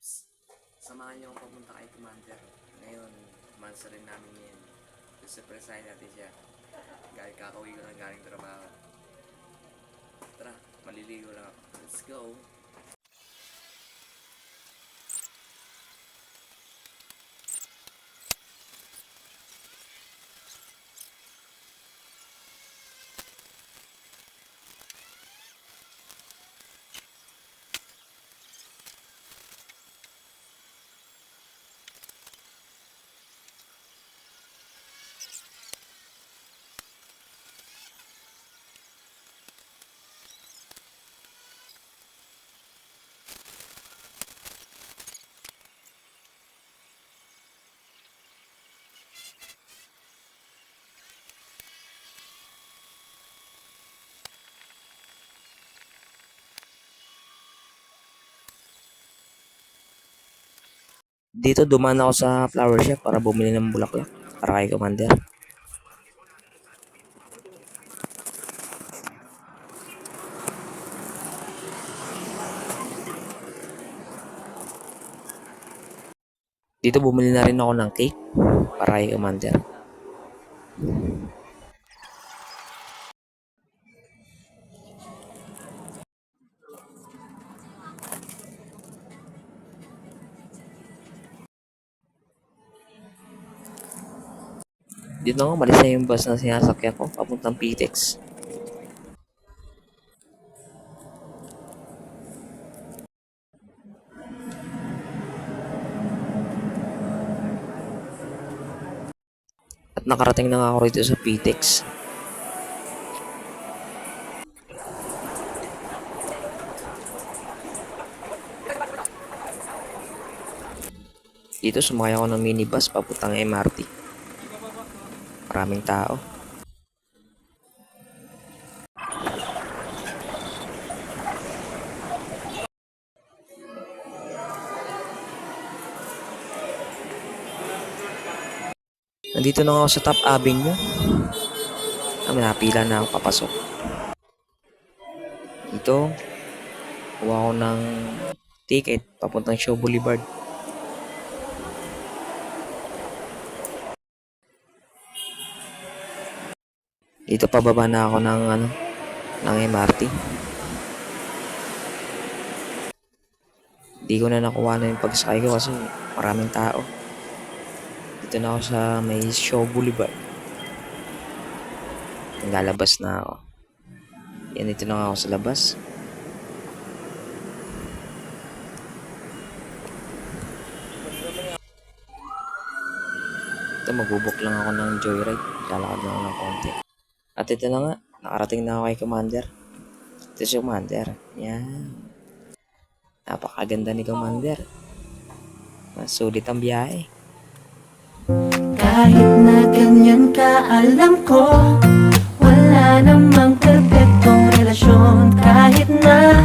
Psst, samahan niyo ako papunta kay Commander. Ngayon, mansa rin namin ngayon. Surprisein natin siya. Kakauwi ko lang galing trabaho. Tara, maliligo lang ako. Let's go! Dito dumaan ako sa flower shop para bumili ng bulaklak para kay Commander. Dito bumili na rin ako ng cake para kay Commander. Dito nga, malis na yung bus na sinasakyan ko papuntang PTEX. At nakarating na nga ako rito sa PTEX. Dito sumakay ako ng minibus papuntang MRT. Maraming tao. Nandito na ako sa Top Avenue. Napila na ako papasok. Dito, kuha ako ng ticket papuntang Shaw Boulevard. Dito pababa na ako ng MRT. Hindi ko na nakuha na yung pagsakay ko kasi maraming tao. Dito na ako sa may Shaw Boulevard. Lalabas na ako. Yan, dito na ako sa labas. Ito, magbubuk lang ako ng joyride. Lalakad na ako ng konti. At ito na nga, nakarating na ako kay Commander. Ito si Commander. Yan. Napakaganda ni Commander. Sulit ang biyahe. Kahit na ganyan ka, alam ko wala namang perpektong relasyon. Kahit na